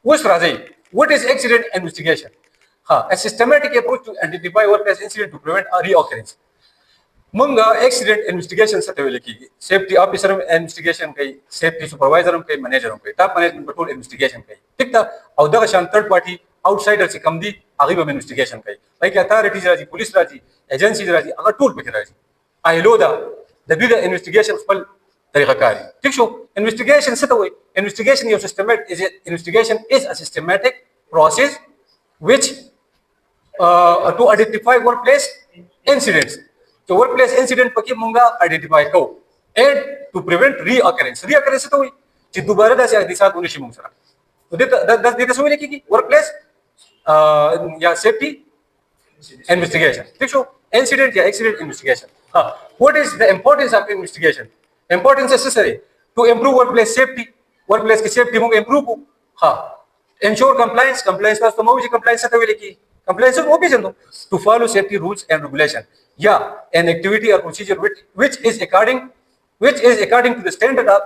اوس راځي what is accident investigation a systematic approach to identify workplace incident to prevent a reoccurrence مونږ accident investigation څه ته ویل کیږي safety officer investigation کوي safety supervisor کوي manager کوي top management په ټول investigation کوي ټیک ده او دغه شان third party outsider چې کم دي هغه به investigation کوي لکه authorities راځي police راځي agencies راځي هغه ټول پکې راځي ایلو دا د دې د investigation خپل طریقه کاری ٹھیک شو investigation څه ته وایي investigation یو investigation is a systematic process which to identify workplace incidents so workplace incident پکې مونږه identify کوو and to prevent reoccurrence ته وایي چې دوباره داسې حادثات ونشي مونږ سره نو دې ته څه ویل کېږي workplace یا safety investigation ٹھیک شو incident یا accident investigation what is the importance of investigation importance necessary to improve workplace safety workplace की safety मोग improve को ensure compliance पास तो मोग जी compliance से तवेले की compliance वो भी जंदो to follow safety rules and regulation yeah an activity or procedure which is according to the standard of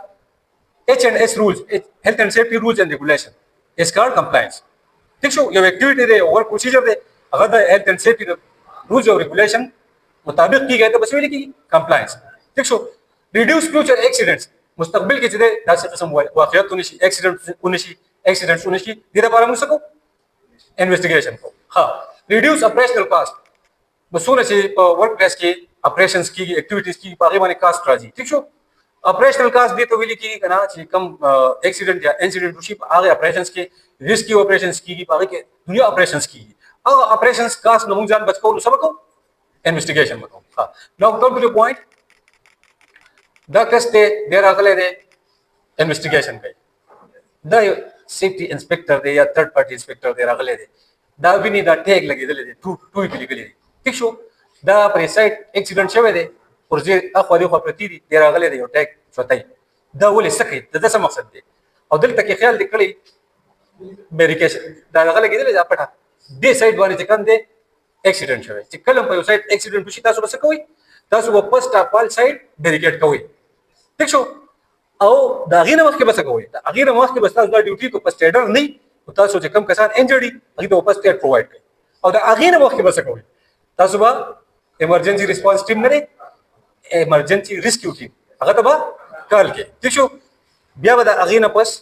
H&S rules health and safety rules and regulation is called compliance ठीक शो ये activity दे और procedure दे अगर the health and safety rules और regulation मुताबिक की गए तो बस की compliance ठीक शो reduce future accidents مستقبل کې چې دا څه قسم واقعیت ونشي accidents ونشي دې لپاره موږ څه کوو investigation کوو reduce operational cost مسونه چې په ورک پلیس کې operations کې activities کې په هغه باندې cost راځي ٹھیک شو operational cost دې ته ویل کېږي کنه چې کم accident یا incident وشي په هغه operations کې risky operations کېږي په هغه کې دنیا operations کېږي هغه operations cost نو موږ ځان بچ کولو سبا کوو investigation وکړو now come to the point دا کس ته ډیر اغله دی انویسټیګیشن کوي دا سیفټي انسپیکټر دی یا تھرد پارټي انسپیکټر دی راغله دی دا ویني دا ټیګ لګیدل دی ټوی په لګیدل دی ٹھیک شو دا پر سایت اکسیډنټ شوی دی ورځي اخو دی خو پرتی دی ډیر اغله دی یو ټیګ شوتای دا ولې سکه دا څه مقصد دی او دلته کې خیال لیکلی بیریکیشن دا اغله لګیدل دا پټه دې سایت باندې چې کوم دی اکسیډنټ شوی چې کله په یو سایت اکسیډنټ وشي تاسو څه کوئ تاسو په فرست اف آل سایت بیریکیټ کوئ ٹھیک شو او دا غینه مخکې بس کوي دا غینه مخکې بس تاسو د ډیوټي کو پس ایډر نه او تاسو چې کم کسان انجری هغه ته پس ایډ پرووایډ کوي او دا غینه مخکې بس کوي تاسو با ایمرجنسي ریسپانس ټیم نه ایمرجنسي ریسکیو ټیم هغه ته با کال کې ٹھیک شو بیا به دا غینه پس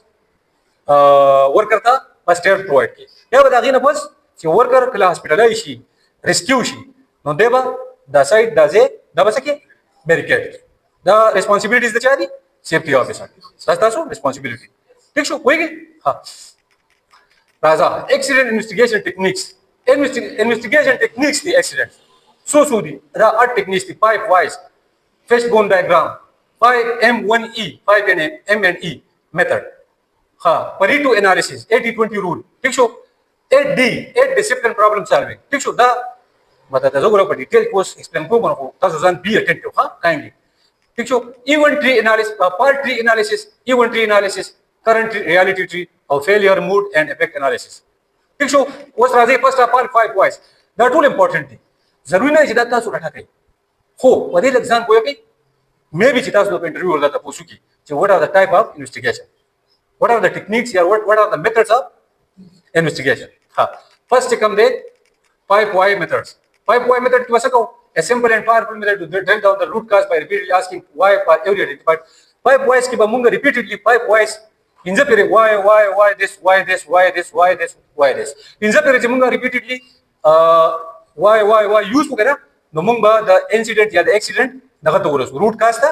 ورکر ته پس ایډ پرووایډ کوي بیا به دا غینه پس چې ورکر کله هسپټالای شي ریسکیو شي نو دیبا دا سایت دا زه دا بس کې بیریکیټ دا responsibilities د چا دي safety officer تاسو responsibility ٹھیک شو وایي راځه accident investigation techniques دی accident سو دي دا 8 techniques دي 5 whys fishbone diagram 5M1E 5M&E method Pareto analysis 80-20 rule ٹھیک شو 8D 8 discipline problem solving ٹھیک شو دا مته تاسو غواړئ په ډیټیل کوم ایکسپلین کوم تاسو ځان بي اټینټیو kindly ٹھیک شو event tree analysis part tree analysis event tree analysis current reality tree او failure mood and effect analysis ٹھیک شو اوس راځي first of all 5 whys دا ټول important دي ضروري نه چې دا تاسو راټا کوي خو په دې لږ ځان کوی کوي مې به چې تاسو په انټرویو ورته پوښتنه کی چې what are the type of investigation what are the techniques or what are the methods of investigation first come the 5 why methods 5 why method کې وسکو a simple and powerful method to drill down the root cause by repeatedly asking why for every identified 5 whys ki ba munga repeatedly 5 whys inja pere why this inja pere munga repeatedly why use ko kara no munga the incident ya the accident daga to urasu root cause ta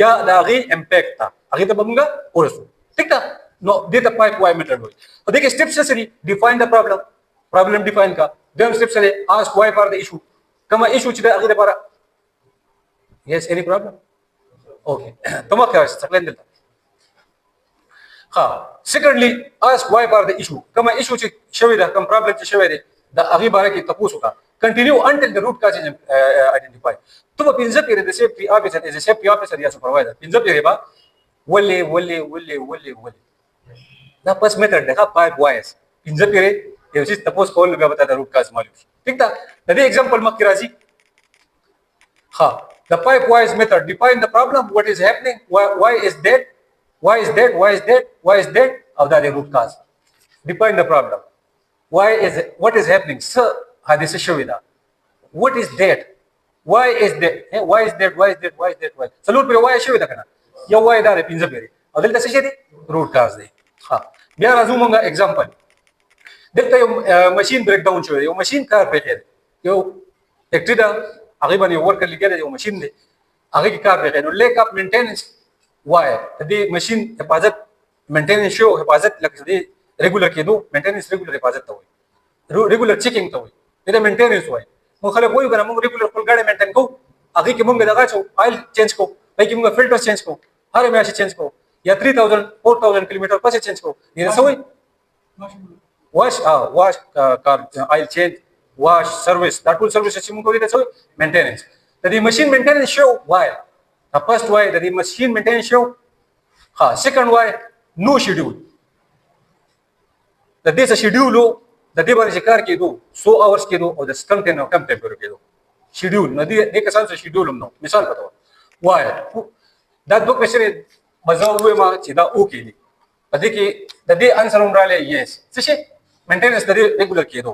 ya da agi impact ta agi ta munga urasu ठीक था no data 5 why method hoy तो देखिए steps से define the problem define का then steps से ask why for the issue كما issue كده أغير برا yes any problem okay تمام كده استقلال دلتا secondly ask why for the issue كما issue شوي ده كم problem شوي ده أغير برا كي تپوسو کا continue until the root cause is identified تو بينزل كده the safety officer is a safety officer या supervisor بينزل كده با ولی دا پس میتھڈ देखा 5 whys بينزل كده ये चीज तपोस कॉल में बता root cause मालूम ठीक था द एग्जांपल मत राजी the 5 whys method define the problem what is happening why is that of the root cause define the problem. What is happening? Sir, hadith شوی دا. What is that? Why is that? Why is that? Why is that? Why is that? Why? سلور پر why شوی دا کنه. یو why دا پینځه پیری. او دلته څه شي دي؟ root cause دی. ها. بیا راځو مونږه example. دلته یو ماشين بریک ډاون شوی. یو ماشين کار پیښه. یو فیکټری دا هغه باندې ورکر لګیږي یو ماشين دی. هغه کې کار پیښه. نو لیک اپ مینټیننس why د دې ماشين حفاظت مینټیننس شو حفاظت لکه دې ریګولر کېدو مینټیننس ریګولر حفاظت ته وایي ریګولر چیکینګ ته وایي دا مینټیننس وایي مو خلک وایي کنه موږ ریګولر خپل ګاډي مینټین کوو هغه کې موږ دغه چو آیل چینج کوو پای کې موږ فلټر چینج کوو هر میاشت چینج کوو یا 3000 4000 کیلومتر پسې چینج کوو دا څه وایي واش کار آیل چینج واش سرویس دا ټول سرویس چې موږ کوو دا څه وایي مینټیننس د دې ماشين مینټیننس شو وایي the first why the machine maintenance show second why no schedule the this schedule the day باندې کار کېدو 100 hours کېدو او د کم ټیم کم ټیم پر کېدو schedule نه دي د کسان څه schedule نو مثال پتو why دا دوه کوېشن مزه وې ما چې دا او کې دي پدې کې د دې انسر عمراله yes څه شي maintenance د دې ریګولر کېدو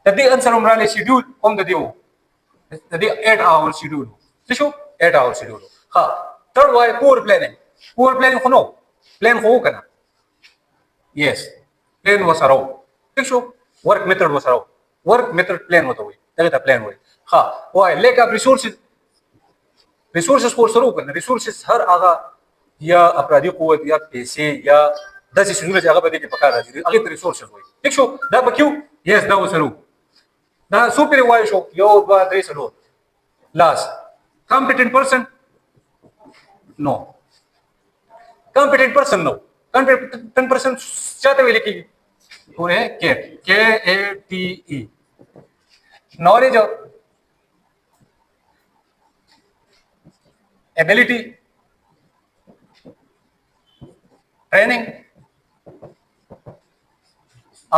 د دې انسر عمراله schedule هم د دې وو د دې 8 hour schedule څه شو 8 hour schedule third why poor planning خو نو plan خو کنه yes plan وسره ٹھیک شو work method وسره work method plan وته وي دغه ته plan وي why lack of resources for سره کنه resources هر هغه یا افرادی قوت یا پیسې یا داسې څه چې هغه به دې په کار راځي هغه ته resources وي ٹھیک شو دا بکیو yes دا وسره دا سوپر وای شو یو 2 3 سلو last competent person no competent person no competent person चाहते हुए लिखी पूरे KATE knowledge of ability training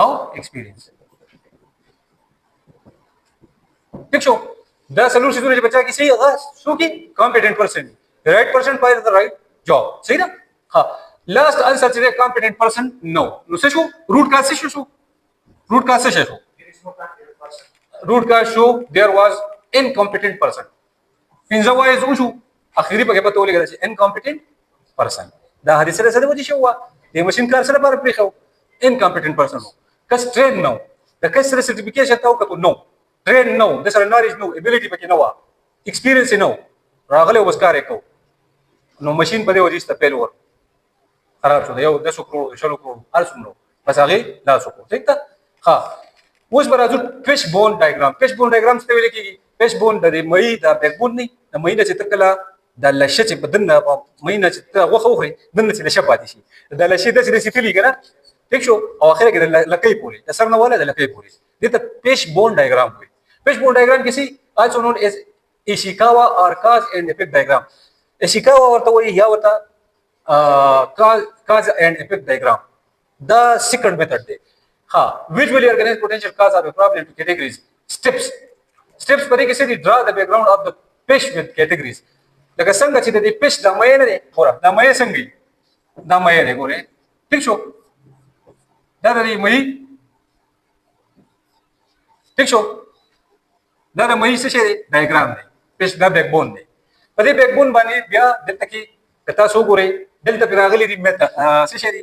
or experience ठीक show the solution जो बच्चा की सही होगा सो की competent person the right person finds the right job सही ना हाँ last answer is competent person no no से शो root cause से शो root cause से show root cause show there was incompetent person in the wise उशु आखिरी पे पता बोलेगा जैसे incompetent person दा हरी सरे सरे वजी शो हुआ ये मशीन कार सरे पर पे खाओ incompetent person हो कस train no the कस सरे certification ताऊ का तो no train no this knowledge no ability पे no experience no راغله وبسكار يكو نو ماشين په دې وجه ستپېل ور خراب شو یو د سکرو شلو کړو ارسمنو بس هغه لا سکو ٹھیک تا ها اوس برازو فش بون ډایګرام فش بون ډایګرام څه ویل کیږي فش بون د مې د بیک بون نه د مې نه چې تکلا د لشه چې بدن مې نه چې غوخه وخري دنه چې لشه پاتې شي د لشه د چې سفلی کنه ٹھیک شو او اخره کې د لکې پوری د سر نه ولا د لکې پوری دې ته فش بون ډایګرام وي فش بون ډایګرام کسی also known as Ishikawa or cause and effect diagram Ishikawa ورته وایي یا ورته cause and effect diagram the second method دی ها visually organize potential cause of a problem to categories steps په دې کې څه دي draw the background of the fish with categories لکه څنګه چې د دې fish د مې نه دی ګوره د مې څنګه د مې دی ګوره ٹھیک شو دا د مې ٹھیک شو دا د مې څه شي ډایګرام دی fish دا بیک بون دی په دې بیک بون باندې بیا دلته کې کتا سو ګوري دلته پر راغلي دي میثډ څه شي دي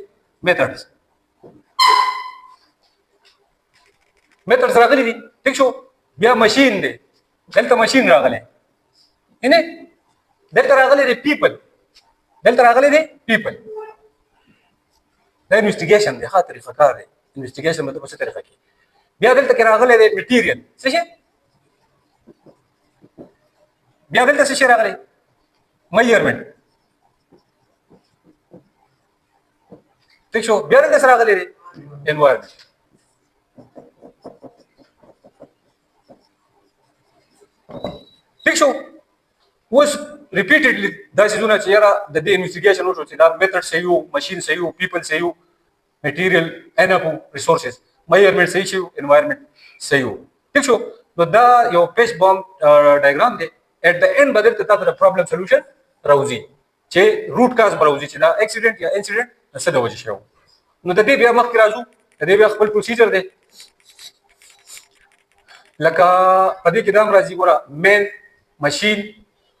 میثډز راغلي دي ٹھیک شو بیا ماشين دی دلته ماشين راغلي نه دلته راغلي دي پیپل دلته راغلي دي پیپل دا انویسټیګیشن دی ښه طریقه کار دی انویسټیګیشن مطلب څه طریقه کې بیا دلته کې راغلي دي میټیریل څه شي بیا دلته څه شي راغلي میجرمنت ٹھیک شو بیا دلته سره راغلي دي انوایرنمنت ٹھیک شو اوس ریپیټډلی دا څه چې یاره د دې انویسټیګیشن وشو چې دا میثډ صحیح وو ماشین صحیح وو پیپل صحیح وو میټیریل انف ریسورسز میجرمنٹ صحیح شو انوایرنمنت صحیح وو ٹھیک شو نو دا یو فش بون ډایګرام دی at the end بدل ته تاسو د پرابلم سولوشن راوځي چې روټ کاز براوځي چې دا اکسیډنټ یا انسیډنټ څه د وجې شو نو د دې بیا مخکې راځو دې به خپل پروسیجر دی لکه پدې کې دا راځي ګوره مین ماشین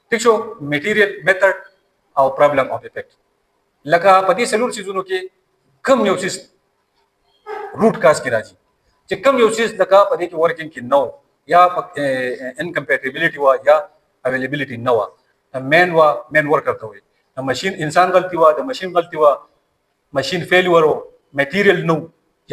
ٹھیک شو میټیریل میثډ او پرابلم اف افیکټ لکه پدې سلور سيزونو کې کم یو چیز روټ کاز کې راځي چې کم یو چیز لکه پدې کې ورکینګ کې نو یا انکمپیټیبিলিټي وا یا اویلیبিলিټي نو مین ورکر ته وي ماشین انسان غلطي وا د ماشین غلطي وا ماشین فیلور او میټیریل نو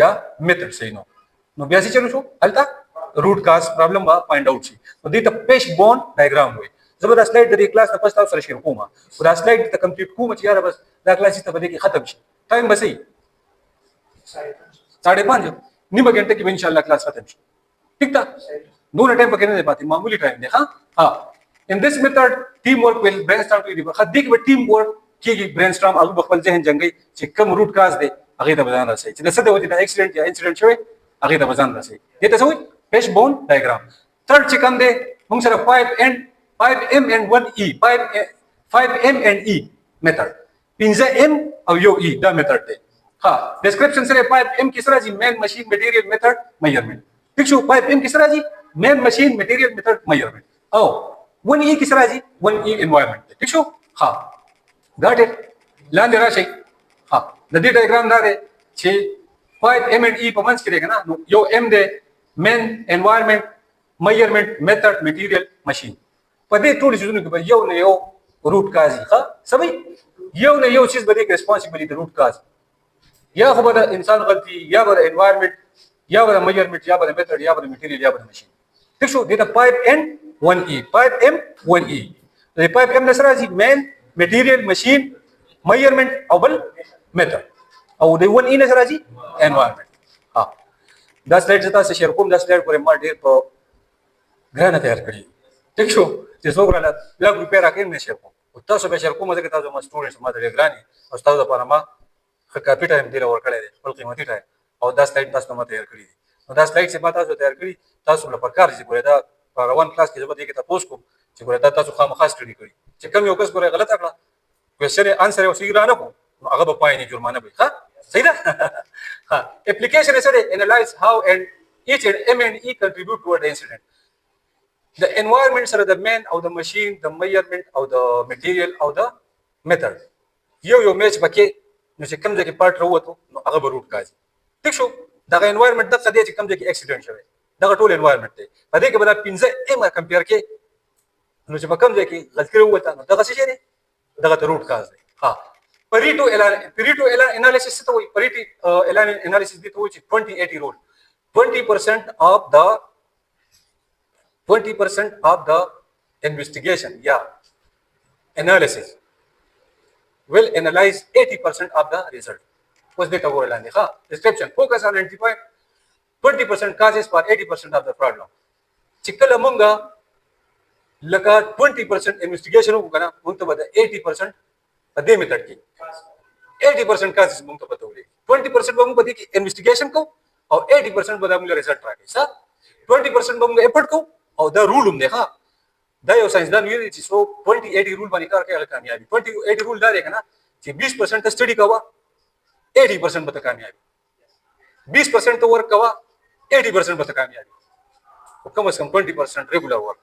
یا میثډ صحیح نو بیا څه چلو شو الته روټ کاز پرابلم وا فایند اوټ شي نو دې ته پیش بون ډایګرام وي زبر سلاید د کلاس نه پښتو سره شیر کوم او دا سلاید ته کمپلیټ کوم چې یاره بس دا کلاس ته بده کې ختم شي ټایم بسې 5:30 نیمه غنټه کې ان شاء الله کلاس ختم شي ٹھیک تا نو ټایم پکې نه پاتې معمولی ټایم دی ها in this method team work will brainstorm to the خدای کې ټیم ورک کېږي برینسټارم هغه خپل ذهن جنگي چې کوم روټ کاز دی هغه ته بدن راسي چې د څه د وجه د اکسیډنټ یا انسیډنټ شوی هغه ته بدن راسي دې ته څه وایي پیش بون ډایګرام تھرد چې کوم دی موږ سره 5M and 1E 5M and E method 5M او یو E دا میثډ دی ها ډیسکرپشن سره 5M کې سره جی مین ماشین میټیریل میثډ میجرمنٹ ٹھیک شو 5M کې سره جی مین ماشین میټیریل میثډ میجرمنٹ او 1E کې سره جی 1E انوایرنمنٹ ٹھیک شو ها got it لاندې راشي ها د دې ډایګرام دا دی چې 5M and E په منځ کې دی کنه نو یو M دی مین انوایرنمنٹ میجرمنٹ میثډ میټیریل ماشین په دې ټول شیزونو کې یو نه یو روټ کاز ښه سمې یو نه یو چیز به دې ریسپانسیبিলিټي روټ کاز یا خو به انسان غلطي یا به انوایرنمنٹ یا به میجرمنٹ یا به میثډ یا به میټیریل یا به ماشین ٹھیک شو دې ته 5M 1E د 5M سره راځي مین میټیریل ماشین میجرمنٹ او بل میثډ او د 1E سره راځي انوایرنمنٹ ها دا سلاید چې تاسو شیر کوم دا سلاید پورې ما ډیر په ګرانه تیار کړی ٹھیک شو چې څوک رااله لږ روپیا راکې نه شي کوم او تاسو به شیر کوم ځکه تاسو ما سټوډنټس ما ډیر ګراني او تاسو لپاره ما کافي ټایم دی ور کړی دی خپل قیمتي ټایم او دا سلاید تاسو ما تیار کړی دي نو دا سلاید چې ما تاسو تیار کړی تاسو لپاره کار چې ګورئ دا په روان کلاس کې زبر دې کې تاسو کوم چې ګورئ دا تاسو خامخا سټډي کړی چې کوم یو کس ګورئ غلط کړه کوېسچن انسر یو صحیح رانه کو نو هغه به پای نه جرمانه وي ها صحیح ده ها اپلیکیشن سره انالایز هاو and each and M&E contribute toward the incident the environment سره the man او the machine the measurement او the material او the method یو میچ پکې نو چې کوم ځای کې پارت راوته نو هغه به روټ کاز ٹھیک شو دا انوایرنمنت د څه دی چې کوم ځای کې اکسیډنټ شوی دا ټول انوایرنمنت دی په دې کې به دا 15M کمپیر کې نو چې په کوم ځای کې غلطي راوته نو دا څه شي دی دا روټ کاز دی ها پریټو اعلان انالیسس ته وایي پریټو اعلان انالیسس دی ته وایي چې 2080 رول 20% of the investigation analysis will analyze 80% of the result was the cover line ha description focus on identify 20% causes for 80% of the problem chikala munga laka 20% investigation وکړه مونږ ته به 80% په دې میثډ کې 80% causes مونږ ته پته ولګي 20% به موږ په دې کې انویسټیګیشن کو او 80% به موږ ریزلټ راکړي ښه 20% به موږ ایفورت کو او دا رول هم دی ښه دا یو ساينسدان ویلي چې سو 20-80 رول باندې کار کوي هغه کامیابی 20-80 رول دا دی کنه چې 20% ته سټډي کوه 80% به کامیابی 20% ته ورک کوه 80% به کامیابی او کم از کم 20% ریګولر ورک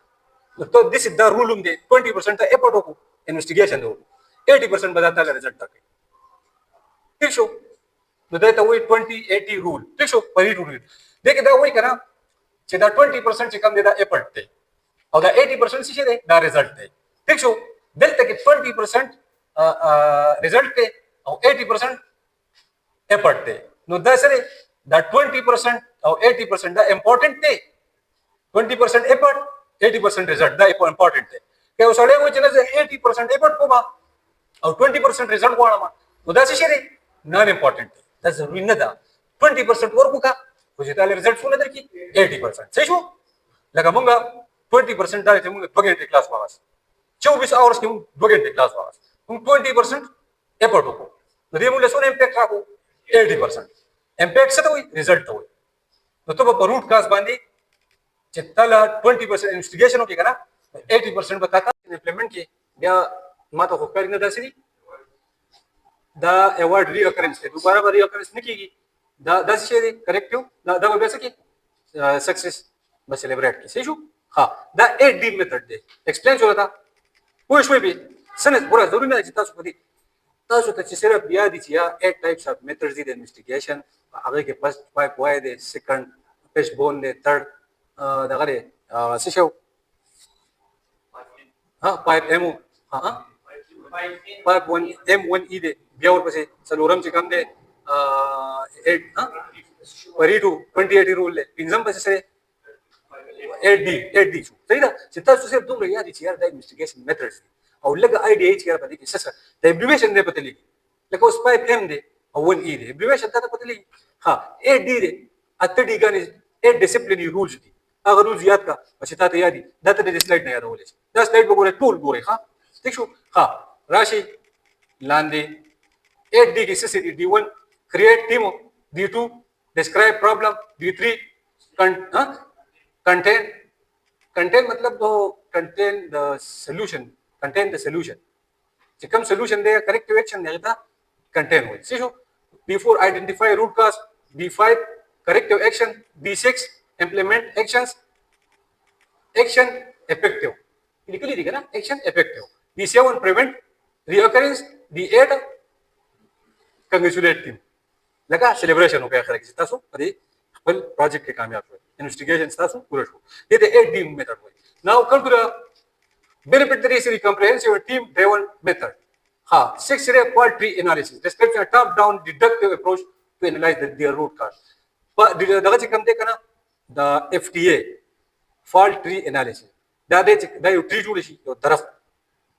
نو this is the rule هم دی 20% ته ایفورت وکړو انویسټیګیشن وکړو 80% به دا تعالی ریزلټ راکړي ٹھیک شو نو دا ته وایي 20-80 رول ٹھیک شو پرې رول دغه دا وایي کنه چې دا 20% چې کم دی دا ایفورت دی او دا 80% څه دی دا ریزلټ دی ٹھیک شو دلته کې 20% ریزلټ دی او 80% ایفورت دی نو دا سره دا 20% او 80% دا امپورټنٹ دی 20% ایفورت 80% ریزلټ دا امپورټنٹ دی که اوسړې و چې نه 80% ایفورت کوما او 20% ریزلټ غواړم نو دا څه دی نان امپورټنٹ دی دا ضروري نه ده 20% ورکو کا خو چې تعالی ریزلټ څونه درکې 80% صحیح شو لکه مونږه 20% دا چې موږ 2 غنټې کلاس واغس 24 اورز کې موږ 2 غنټې کلاس واغس موږ 20% ایفورت وکړو نو دې موږ له څونه امپیکټ راکو 80% امپیکټ څه ته وایي ریزلټ ته وایي نو ته په روټ کاز باندې چې تعالی 20% انویسټیګیشن وکړي کنه 80% به تاسو امپلیمنٹ کې بیا ماته خو کار نه داسې دا ایوارډ ری اکرنس دی دوباره به ری اکرنس نه کیږي دا څه دی کریکټیو دا به څه کې سکسس به سلیبریټ کی صحیح شو ها دا 8 डी میتھډ دی ایکسپلین شو تا پوه شوي به سند ګوره ضروري نه چې تاسو په دې تاسو ته چې صرف بیا دي چې یا 8 ټایپس اف میتھډز دي د انویسټیګیشن هغه کې فرست پایپ وای دی سیکنډ فش بون دی تھرد دغه دی څه شو ها پایپ ایم ها پایپ 1 M1 ای دی بیا ورپسې څلورم چې کوم دی 8 ها پریټو 28 رول دی پنځم پسې سره 8 D شو صحیح ده چې تاسو صرف دومره یاد چې یار د انویسټیګیشن میتھډز او لږه آیډیا چې یار په دې کې څه د ایبریویشن نه پته لګي لکه اوس پایپ M دی او 1 E دی ایبریویشن ته پته لګي ها 8 D دی اته دی غانې 8 ډیسپلینری رولز دي هغه رولز یاد کا چې تاسو یادي دا ته د سلایډ نه یادولې دا سلایډ وګورئ ټول ګورئ ها ٹھیک شو ها راشي لاندې 8 D کې څه دي D1 create team D2 describe problem D3 contain मतलब तो contain the solution چې کوم solution دی corrective action دی دا contain وي څه شو D4 identify root cause D5 corrective action D6 implement actions action effective لیکلي دي کنه action effective D7 prevent reoccurrence D8 congratulate team لکه celebration وکړه اخر کې تاسو په دې خپل پروجیکټ کې کامیاب شوئ انویسټیګیشن تاسو پوره شو دې ته 8 D میتھډ وایي ناو کم ټو د benefit that is comprehensive team driven method ha 6 ray fault tree analysis description a top down deductive approach to analyze their root cause دغه چې کوم دی کنه د FTA fault tree analysis دا یو ټری جوړ شي یو طرف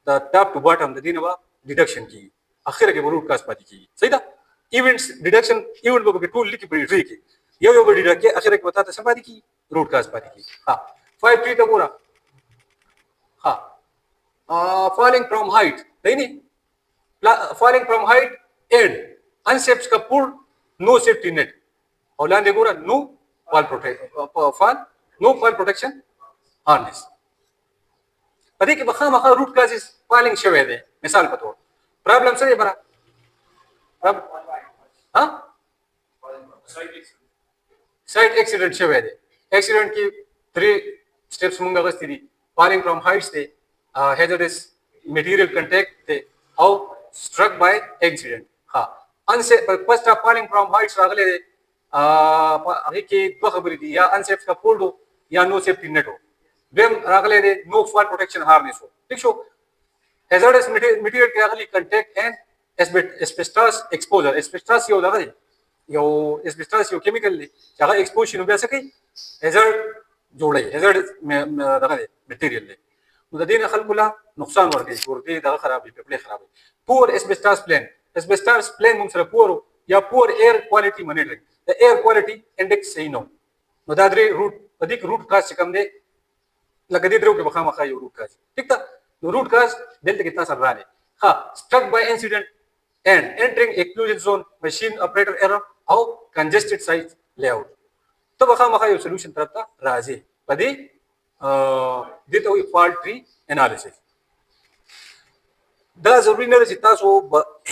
د ټاپ ټو باټم د دینه وا ډیډکشن کی اخر کې روټ کاز پاتې کی صحیح ده ایونټس ډیډکشن ایونټ به ټول لیکي په ټری کې یو ډیډکټ کې اخر کې وتا ته سم پاتې کی روټ کاز پاتې کی ها 5 ټری ته ګورا ها falling from height नहीं falling from height and unsafe couple no safety net और लाने गोरा no fall protection harness पदी के बखा मखा root causes falling शवे दे मिसाल के तौर प्रॉब्लम से बरा हाँ साइड एक्सीडेंट शवे दे एक्सीडेंट की 3 स्टेप्स मुंगा गस्ती दी falling from heights they hazardous material contact थे how struck by accident हाँ unsafe first of falling from heights रागले दे आगे की दो खबरी थी या unsafe का pulled हो या no safety net हो वेम रागले दे no fall protection harness हो ठीक शो hazardous material के आगे contact and asbestos exposure asbestos यो लगा दे यो asbestos यो chemical ले जगह exposure हो गया सके hazard जोड़े hazard में लगा दे material ले د دې نه خلکو لا نقصان ورکړي ورته دا خرابې په خرابې پور اسبسټاس پلان موږ سره پور یا پور ایر کوالټي مانیټرینګ د ایر کوالټي انډیکس صحیح نو دا درې روټ په دې روټ کاز کم دی لکه دې درو کې مخامخ یو روټ کاز ٹھیک ده نو روټ کاز دلته کې تاسو راځي ها struck by incident and entering exclusion zone machine operator error او congested site layout ته مخامخ یو سولوشن طرف ته راځي په دې دته وی فالټ ټری انالیسس دا ضروري نه چې تاسو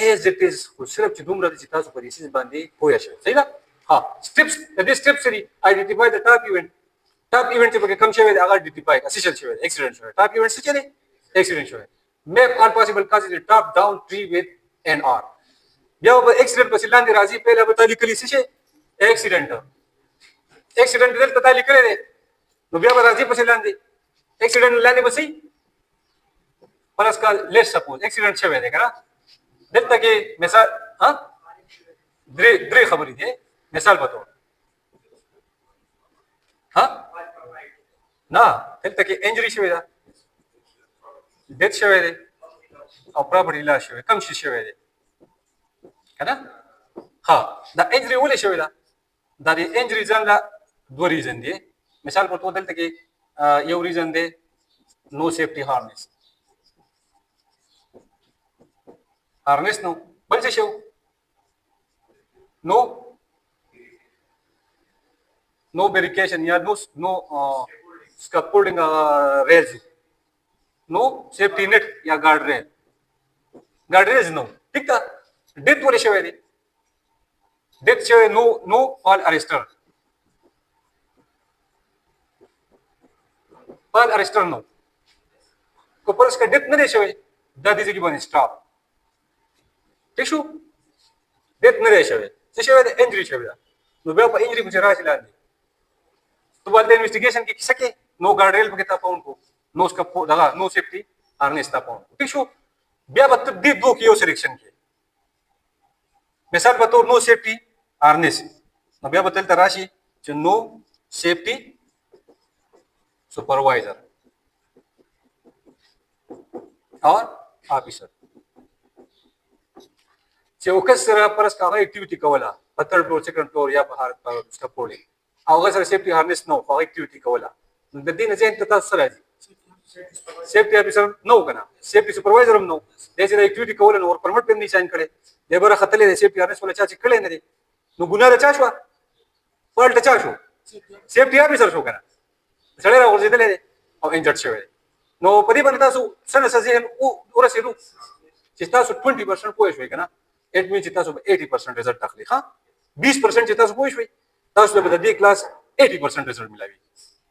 as it is خو صرف چې دومره چې تاسو په دې سیس باندې پوه شئ صحیح ده ها سټیپس د دې سټیپس لري آیډنټیفای د ټاپ ایونت چې کم شوی دا آیډنټیفای اسیشن شوی اکسیډنټ شوی ټاپ ایونت څه دی اکسیډنټ شوی میپ all possible causes the top down tree with an R بیا په اکسیډنټ په لاندې راځي پهله به تعالی کلی څه اکسیډنټ دلته تعالی کړی دی نو بیا به راځي په لاندې اکسیډنټ لاندې بسې فرض کا لیټ سپوز اکسیډنټ شوی دی کنه دلته کې مثال ها درې خبرې دي مثال په تور ها نه دلته کې انجری شوی ده ډیث شوی دی او پراپرټي لاس شوی کم شي شوی دی کنه ها دا انجری ولې شوی ده دا د انجری ځان لا دوه ریزن دي مثال په توګه دلته کې یو ریزن دی نو سیفټي هارنس نو بل څه شو نو بیریکیشن یا نو سکاپولډینګ ریز نو سیفټي نیټ یا ګارډ ریز نو ٹھیک ده ډیت ولې شوی دی डेथ शो नो फॉल अरेस्टर नो को परस का डेथ न शो दा दिजे की बने स्टॉप ठीक शो डेथ न शो से शो इंजरी शो नो बे इंजरी मुझे राशि लानी तो बोलते इन्वेस्टिगेशन की सके नो गार्डरेल बगता पाउन को नो उसका दगा नो सेफ्टी हार्नेस ता पाउन ठीक शो बे बत दी दो की सिलेक्शन की मिसाल बतौर नो सेफ्टी हार्नेस नो बे बतल तराशी जो नो सेफ्टी सुपरवाइजर और ऑफिसर चौकस परस का एक्टिविटी कवला थर्ड फ्लोर सेकंड फ्लोर या बाहर उसका पोले अवगा सर सेफ्टी हार्नेस नो फॉर एक्टिविटी कवला दिन जेन तता सर सेफ्टी ऑफिसर नो कना सेफ्टी सुपरवाइजर नो देसे एक्टिविटी कवला और परमिट पेन नहीं साइन करे लेबर खतले सेफ्टी हार्नेस वाला चाची कले ने नो गुना द चाशवा फॉल्ट चाशो सेफ्टी ऑफिसर शो कना सड़ेरा और जिदले और इंजर्ड शो नो परी बनता सु सन सजेन और सेनु चिता सु 20% पोइश होय कना इट मीन चिता सु 80% रिजल्ट तकली हां 20% चिता सु पोइश होय तास बता दी क्लास 80% रिजल्ट मिलावी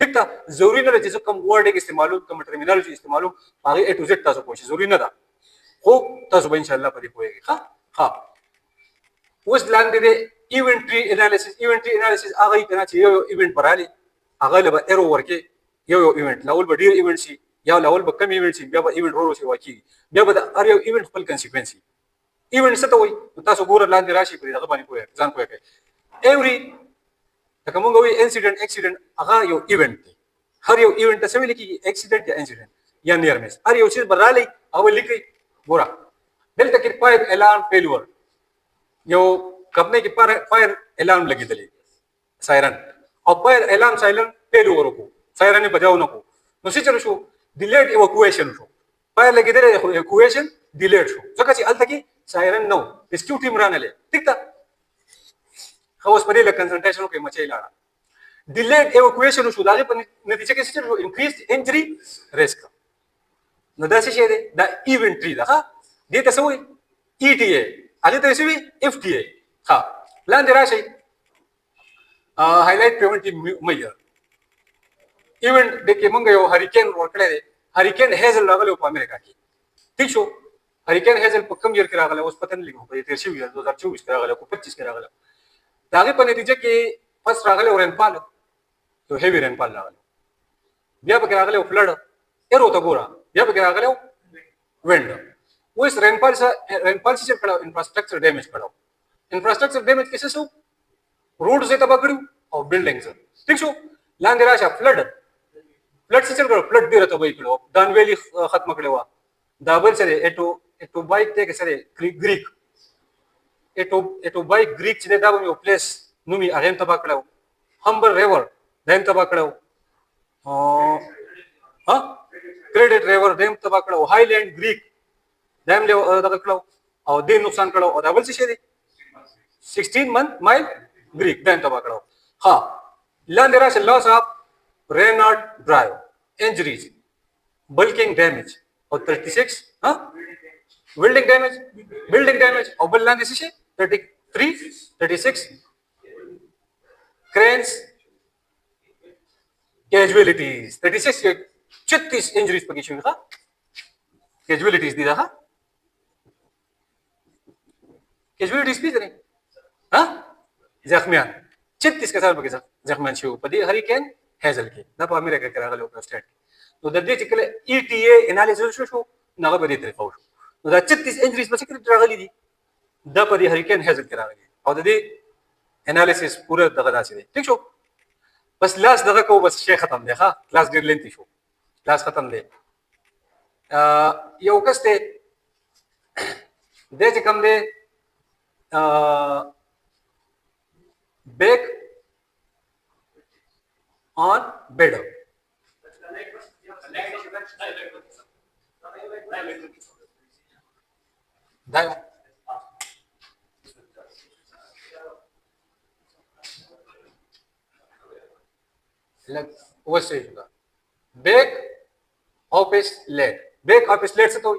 ठीक था जरूरी ना चीजों कम वर्ड एक इस्तेमाल कम टर्मिनोलॉजी इस्तेमाल आगे ए टू जेड तास पोइश जरूरी ना था हो तास इंशाल्लाह परी होएगी हां हां उस लान दे इवेंट्री एनालिसिस आगे कना चाहिए इवेंट पराली आगे लब एरो वर्के यो इवेंट लाउल बडीर इवेंट सी या लाउल बकम इवेंट सी बया इवेंट रो से वाकी बया बदा अरे इवेंट फुल consequence इवेंट से तो वही तासो गोर लान दे राशि परी दाबा को जान को है एवरी तकमंगो इंसिडेंट एक्सीडेंट आगा यो इवेंट हर यो इवेंट से लिखी एक्सीडेंट या इंसिडेंट या नियर मिस हर यो चीज बराली अब लिखी गोरा दिल तक फायर अलार्म फेल्यूर यो कपने की फायर अलार्म लगी दली सायरन और फायर अलार्म साइलेंट फेल्यूर को सायरन बजाओ नको नो सिचर show delayed evacuation show fire लगी दे इवैक्यूएशन डिलेड शो जका ची अलतकी सायरन नो रेस्क्यू टीम रानले ठीक था खवस परे ल कंसंट्रेशन के मचे लाड़ा डिलेड इवैक्यूएशन शो दागे पण नतीजे के सिचर इंक्रीज इंजरी रिस्क न दासे शेदे दा इवेंट्री दा दे तसवी ईटीए आगे तसवी एफटीए हा प्लान दे राशि हाईलाइट प्रिवेंटिव मेजर इवेंट देखिए मंगयो हरिकेन रोकले हरिकेन हेजल लागले उप अमेरिका की ठीक शो हरिकेन हेजल पक्कम ईयर करा गला उस पतन लिखो पे 2024 करा गला को 25 करा गला दागे पर नतीजे के फर्स्ट रागले रेनफॉल तो हेवी रेनफॉल लागले बिया करा गले फ्लड एरो तो गोरा बिया करा गले विंड वो इस रेनफॉल से खड़ा इंफ्रास्ट्रक्चर डैमेज खड़ा इंफ्रास्ट्रक्चर डैमेज कैसे सो रोड से तबाह करू और बिल्डिंग से ठीक शो लान दे राशा फ्लड से चल करो फ्लड दे रहा तो भाई करो दानवेली खत्म करे हुआ दाबल से एटो बाइक ते के सरे ग्रीक एटो बाइक ग्रीक चने दाबो यो प्लेस नुमी अरेम तबाह करो हम्बर रिवर डैम तबाह करो हां क्रेडिट रिवर डैम तबाह करो हाईलैंड ग्रीक डैम ले तबाह करो और दे नुकसान करो और दाबल से शेदे 16 माइल ग्रीक डैम तबाह करो हां लान दे राशा loss of Reynard Drive, injuries, bulking damage, or 36, huh? Building damage, or building damage, 33, 36, cranes, casualties, 36, 36 injuries पर किसी का, casualties दी रहा, casualties भी नहीं, हाँ? जख्मियान, 36 के साथ बगे जख्मियान शिव, पदी हरिकेन हेजल के दपा अमेरिका करा गलो स्टेट तो ददे चिकले ईटीए एनालिसिस शो नगा बदे तरीका हो तो द 36 इंजरीज में सिक्रेट रगली दी दपा दी हरिकेन हेजल करा गली और ददे एनालिसिस पूरा दगदा से ठीक शो बस लास्ट दगा को बस शेख खत्म देखा class grade lengthy show class खत्म दे ये ओकस्ते दे चिकम दे बैक on bed दायो लग वैसे होगा बैक ऑफिस लेट से तो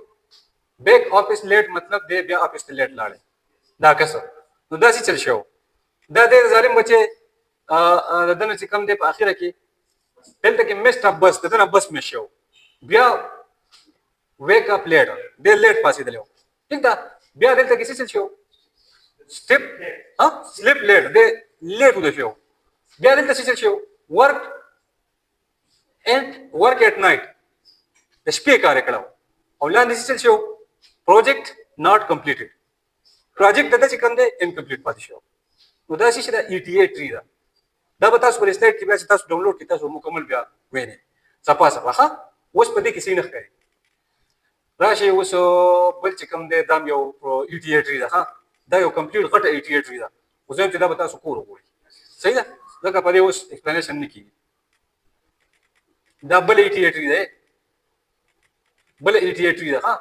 बैक ऑफिस लेट मतलब दे बिया ऑफिस लेट लाड़े दा कसो तो दासी चल शो دا د ظالم بچي دنه چې کم دی په اخره کې دلته کې میسټ اپ بس دنه بس مې شو بیا wake up later they late پاسېدلی وو ټیک ده بیا دلته کې څه شو step sleep late they late وده شو بیا دلته څه شو work at night د شپې کار کړو او لاندې څه شو project not completed project دته چې کوم دی incomplete پاتې شو نو دا څه ده ETA tree ده دا به تاسو پر سلایډ کې بیا چې تاسو ډاونلوډ کړئ تاسو مکمل بیا وینئ صفا صفا ښه اوس په دې کې څه نه ښکاري راشي اوس بل چې کوم دی دا یو ETA tree ده ښه دا یو کمپلیټ غټه ETA tree ده اوس هم چې دا به تاسو کور وګورئ صحیح ده ځکه په دې اوس ایکسپلینیشن نه کیږي دا بل ETA tree ده بل ETA tree ده ښه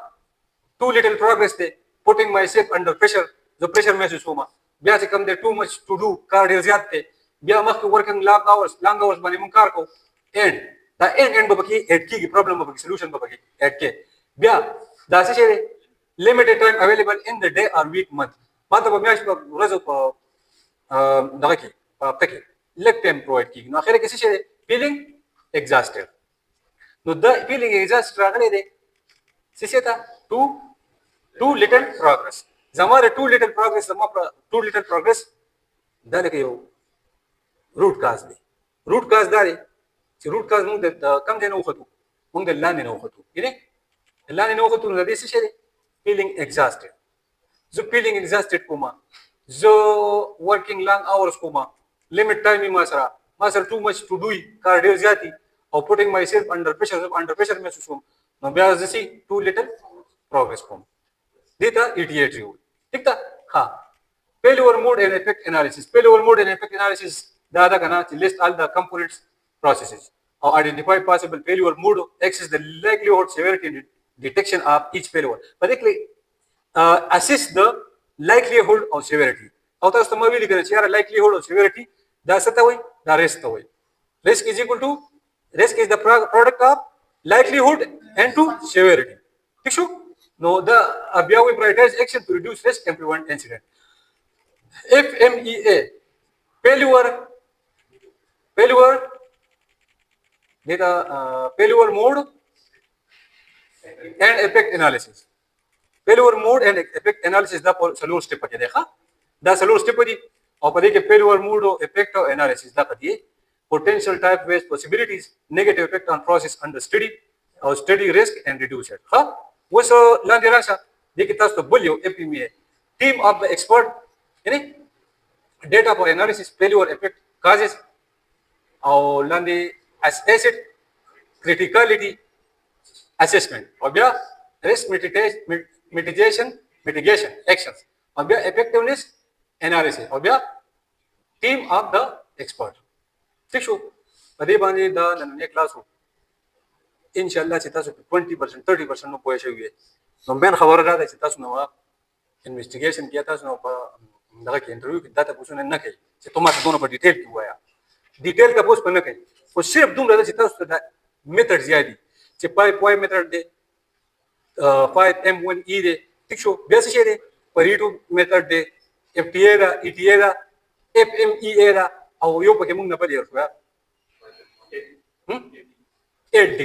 too little progress دی putting myself under pressure the pressure محسوس کوم بیا چې کوم دی too much to do کار ډیر زیات دی بیا مخکې ورکینګ لانګ اورز باندې مونږ کار کوو اینډ دا اینډ به پکې اډ کېږي پرابلم به پکې سولوشن به پکې اډ کې بیا دا څه شی دی limited time available in the day or week month ماته به میاشت په ورځو په دغه کې په هفته کې لږ ټایم پرووایډ کېږي نو اخر کې څه شی دی feeling exhausted نو دا feeling exhausted راغلی دی څه شی ته too little progress زما د too little progress دا لکه یو روټ کاز دی روټ کاز دا دی چې روټ کاز موږ د کم دی نه وختو موږ د لاندې نه وختو یعنی لاندې نه وختو نو د دې څه شی دی feeling exhausted زه feeling exhausted کوم زه working long hours کوم limit time ما سره too much to do کار ډیر زیاتی او putting myself under pressure محسوس کوم نو بیا زه too little progress کوم دې ته ETA tree وایي ٹھیک ده ها failure mode and effect analysis دا کنه چې list all the components processes or identify possible failure mode assess the likelihood severity detection of each failure particularly assess the likelihood of severity او تاسو ته ویل کېږي چې یاره likelihood of severity دا څه ته وایي دا risk ته وایي risk is the product of likelihood and to severity ٹھیک شو نو دا بیا وی prioritize action to reduce risk and prevent incident FMEA failure data failure mode and effect analysis دا څلور سټپ کې دی ښه دا څلور سټپ دي او په دې کې failure mode او effect analysis دا پدې potential type based possibilities negative effect on process under study risk and reduce it ښه اوس لاندې راشه دې کې تاسو بل یو FMEA team of the expert یعنی data for analysis failure effect causes او لاندې asset criticality assessment او بیا risk mitigation actions او بیا effectiveness analysis او بیا team of the expert ٹھیک شو په دې باندې دا نن کلاس وو ان شاء الله چې تاسو 20% 30% نو پوه شئ نو بین خبره راځي چې تاسو نو انویسټیګیشن کې تاسو نو په دغه کې انټرویو کې دا تاسو نه کوي چې تاسو دونه په ډیټیل کې وایا ډیټیل کا پوس پنه کوي خو صرف دومره چې تاسو ته میتھډ زیادي چې پای میتھډ دی 5M1E دی ٹھیک شو بیا څه شي دی پریټو میتھډ دی FTA دا ETA دا FMEA دا او یو پکې موږ نه پدې ورکو 8D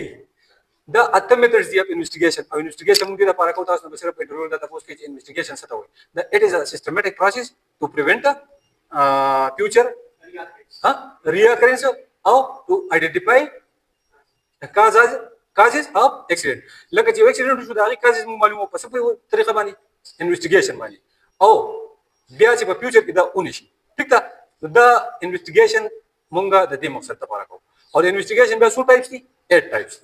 دا اته میتھډز دی اف انویسټیګیشن او انویسټیګیشن موږ د لپاره کوو تاسو نو صرف انټرویو دا تاسو کې چې انویسټیګیشن څه ته وایي دا اټ از ا سیستمټیک پروسس ټو پریونټ فیوچر reoccurrence او ټو آئیډینټیفای causes of accident لکه چې اکسیډنټ شو دا غي causes موږ معلومه په څه په طریقه باندې انویسټیګیشن باندې او بیا چې په فیوچر کې دا ونشي ٹھیک ده دا انویسټیګیشن موږ د دې مقصد لپاره کوو او د انویسټیګیشن بیا څو ټایپس دي 8 ټایپس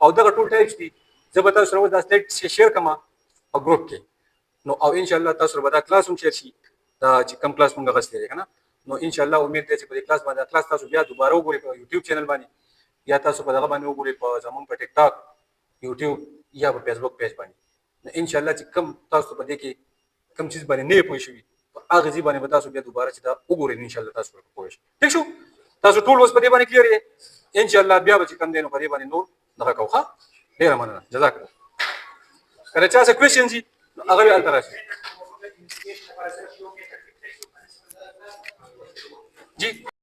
او دا ټول ټایپس دي زه به تاسو سره دا سلایډ شیر کوم او ګروپ کې نو او ان شاء الله تاسو سره دا کلاس هم شیر شي دا چې کم کلاس موږ غوښتل دي کنه نو ان شاء الله امید ده چې په دې کلاس باندې کلاس تاسو بیا دوباره وګورئ په یوټیوب چینل باندې یا تاسو په دغه باندې وګورئ په زمونږ په ټیک ټاک یوټیوب یا په فیسبوک پیج باندې نو ان شاء الله چې کم تاسو په دې کې کم چیز باندې نه پوه شئ هغه ځی باندې تاسو بیا دوباره چې دا وګورئ ان شاء الله تاسو پوه شئ ٹھیک شو تاسو ټول اوس په دې باندې کلیئر یې ان شاء الله بیا به چې کم دینو په دې باندې نور دغه کوخه ډیر مننه جزاک الله کله چا څه کوېسچن دي هغه به الته راشي ji